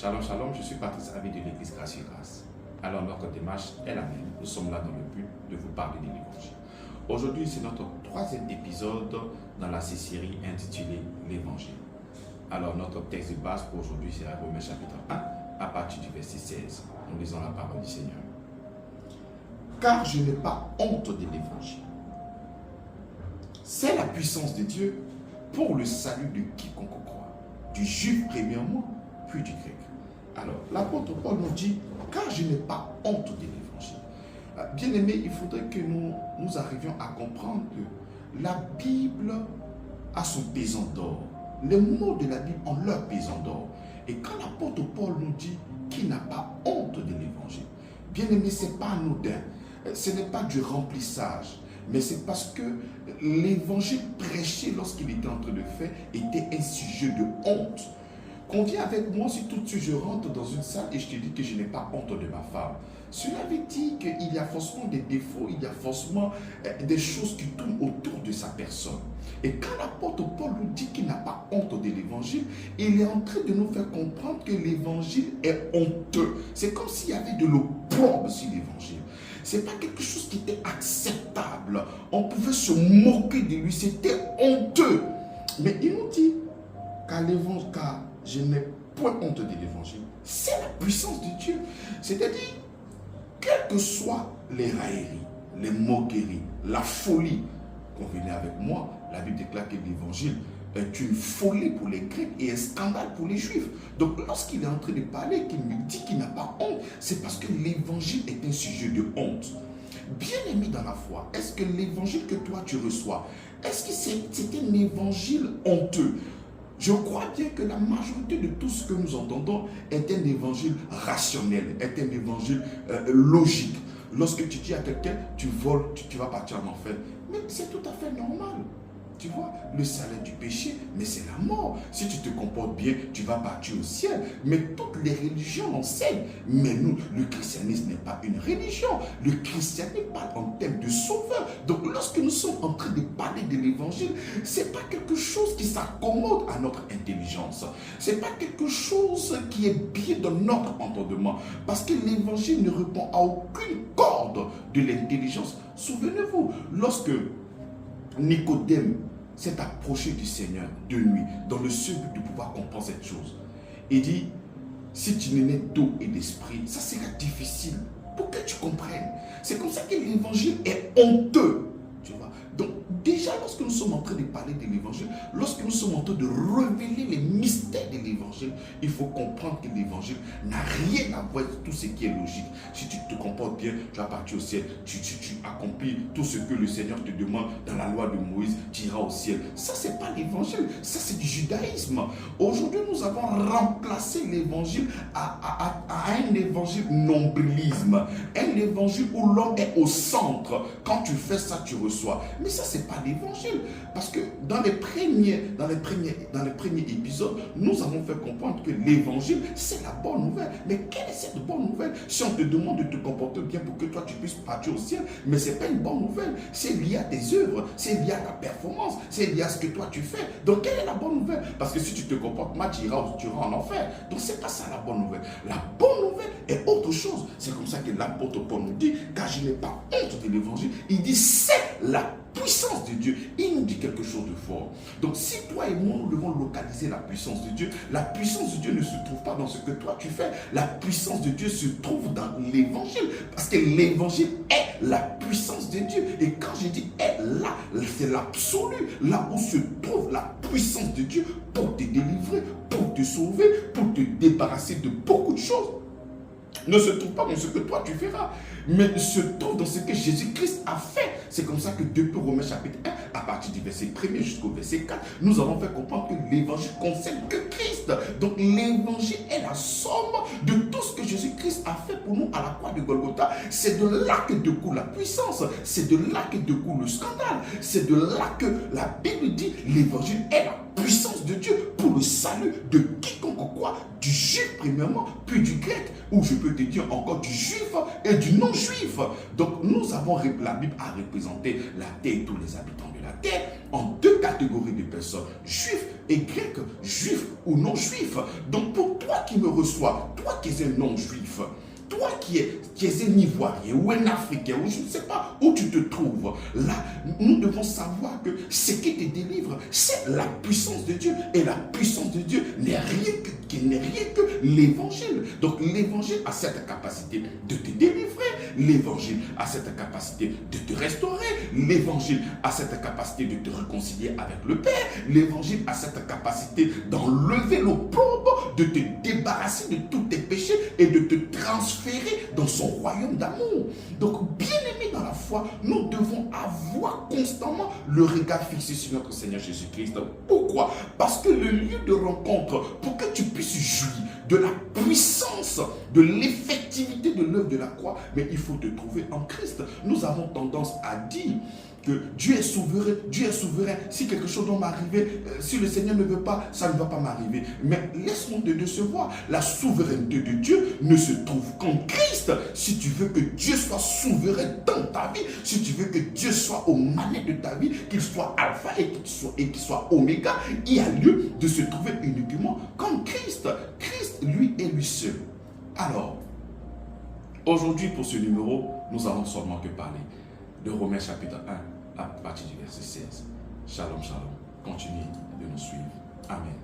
Shalom, shalom, je suis Patrice Avis de l'Église Grâce et Grâce. Alors notre démarche est la même. Nous sommes là dans le but de vous parler de l'Évangile. Aujourd'hui, c'est notre troisième épisode dans la série intitulée l'Évangile. Alors notre texte de base pour aujourd'hui sera Romains chapitre 1 à partir du verset 16. Nous lisons la parole du Seigneur. Car je n'ai pas honte de l'Évangile. C'est la puissance de Dieu pour le salut de quiconque croit, du juif premièrement, puis du grec. Alors, l'apôtre Paul nous dit, car je n'ai pas honte de l'Évangile. Bien aimé, il faudrait que nous arrivions à comprendre que la Bible a son pesant d'or. Les mots de la Bible ont leur pesant d'or. Et quand l'apôtre Paul nous dit qu'il n'a pas honte de l'Évangile, bien aimé, ce n'est pas anodin. Ce n'est pas du remplissage. Mais c'est parce que l'évangile prêché lorsqu'il était en train de faire était un sujet de honte. Conviens avec moi si tout de suite je rentre dans une salle et je te dis que je n'ai pas honte de ma femme. Cela veut dire qu'il y a forcément des défauts, il y a forcément des choses qui tournent autour de sa personne. Et quand l'apôtre Paul nous dit qu'il n'a pas honte de l'évangile, il est en train de nous faire comprendre que l'évangile est honteux. C'est comme s'il y avait de l'opprobre sur l'évangile. Ce n'est pas quelque chose qui était acceptable. On pouvait se moquer de lui. C'était honteux. Mais il nous dit car je n'ai point honte de l'évangile. C'est la puissance de Dieu. C'est-à-dire, quelles que soient les railleries, les moqueries, la folie, convenez avec moi, la Bible déclare que l'évangile est une folie pour les Grecs et un scandale pour les Juifs. Donc lorsqu'il est en train de parler, qu'il me dit qu'il n'a pas honte, c'est parce que l'évangile est un sujet de honte. Bien aimé dans la foi, est-ce que l'évangile que toi tu reçois, est-ce que c'est un évangile honteux? Je crois bien que la majorité de tout ce que nous entendons est un évangile rationnel, est un évangile logique. Lorsque tu dis à quelqu'un, tu voles, tu vas partir en enfer. Mais c'est tout à fait normal. Tu vois, le salaire du péché, mais c'est la mort. Si tu te comportes bien, tu vas partir au ciel. Mais toutes les religions l'enseignent. Mais nous, le christianisme n'est pas une religion. Le christianisme parle en termes de sauveur. Donc lorsque nous sommes en train de parler de l'évangile, ce n'est pas quelque chose qui s'accommode à notre intelligence. Ce n'est pas quelque chose qui est bien dans notre entendement. Parce que l'évangile ne répond à aucune corde de l'intelligence. Souvenez-vous, lorsque Nicodème s'est approché du Seigneur de nuit dans le seul but de pouvoir comprendre cette chose. Il dit, si tu n'es né d'eau et d'esprit, ça sera difficile pour que tu comprennes. C'est comme ça que l'évangile est honteux. Tu vois? Donc déjà lorsque nous sommes en train de parler de l'évangile, lorsque nous sommes en train de révéler les mystères de l'évangile, il faut comprendre que l'évangile n'a rien à voir avec tout ce qui est logique. Si tu te comportes bien, tu vas partir au ciel, tu accomplis tout ce que le Seigneur te demande dans la loi de Moïse, tu iras au ciel. Ça c'est pas l'évangile, ça c'est du judaïsme. Aujourd'hui nous avons remplacé l'évangile à un évangile nombrilisme, un évangile où l'homme est au centre. Quand tu fais ça, tu reçois. Mais ça, ce n'est pas l'évangile. Parce que dans les premiers épisodes, nous avons fait comprendre que l'évangile, c'est la bonne nouvelle. Mais quelle est cette bonne nouvelle? Si on te demande de te comporter bien pour que toi, tu puisses partir au ciel, mais ce n'est pas une bonne nouvelle. C'est lié à tes œuvres, c'est lié à ta performance, c'est lié à ce que toi, tu fais. Donc, quelle est la bonne nouvelle? Parce que si tu te comportes mal, tu iras en enfer. Donc, ce n'est pas ça la bonne nouvelle. La bonne nouvelle est autre chose. C'est comme ça que l'apôtre Paul nous dit, car je n'ai pas honte de l'évangile. Il dit, c'est la puissance de Dieu. Il nous dit quelque chose de fort. Donc si toi et moi nous devons localiser la puissance de Dieu, la puissance de Dieu ne se trouve pas dans ce que toi tu fais. La puissance de Dieu se trouve dans l'évangile. Parce que l'évangile est la puissance de Dieu. Et quand je dis est là, c'est l'absolu. Là où se trouve la puissance de Dieu pour te délivrer, pour te sauver, pour te débarrasser de beaucoup de choses. Ne se trouve pas dans ce que toi tu feras, mais se trouve dans ce que Jésus-Christ a fait. C'est comme ça que depuis Romains chapitre 1, à partir du verset 1er jusqu'au verset 4, nous avons fait comprendre que l'évangile concerne que Christ. Donc l'évangile est la somme de tout ce que Jésus-Christ a fait pour nous à la croix de Golgotha. C'est de là que découle la puissance, c'est de là que découle le scandale, c'est de là que la Bible dit l'évangile est la puissance de Dieu pour le salut de quiconque croit, du juif premièrement, puis du grec, ou je peux te dire encore du juif et du non-juif. Donc nous avons la Bible a représenté la terre et tous les habitants de la terre en deux catégories de personnes, juifs et grecs, juifs ou non-juifs. Donc pour toi qui me reçois, toi qui es un non-juif, toi qui es un Ivoirien ou un Africain, ou je ne sais pas où tu te trouves, là, nous devons savoir que ce qui te délivre, c'est la puissance de Dieu. Et la puissance de Dieu n'est rien que l'évangile. Donc l'évangile a cette capacité de te délivrer, l'évangile a cette capacité de te restaurer, l'évangile a cette capacité de te réconcilier avec le Père, l'évangile a cette capacité d'enlever l'opprobre, de te débarrasser de tous tes péchés et de te transférer dans son royaume d'amour. Donc, bien aimés dans la foi, nous devons avoir constamment le regard fixé sur notre Seigneur Jésus-Christ. Pourquoi? Parce que le lieu de rencontre, pour que tu puisses jouir de la puissance, de l'effectivité de l'œuvre de la croix, mais il faut te trouver en Christ. Nous avons tendance à dire que Dieu est souverain, Dieu est souverain. Si quelque chose doit m'arriver, si le Seigneur ne veut pas, ça ne va pas m'arriver. Mais laisse-moi te décevoir. La souveraineté de Dieu ne se trouve qu'en Christ. Si tu veux que Dieu soit souverain dans ta vie, si tu veux que Dieu soit aux manettes de ta vie, qu'il soit alpha et qu'il soit oméga, il y a lieu de se trouver uniquement qu'en Christ. Christ, lui et lui seul. Alors, aujourd'hui pour ce numéro, nous allons seulement que parler de Romains chapitre 1 à partir du verset 16. Shalom, shalom. Continuez de nous suivre. Amen.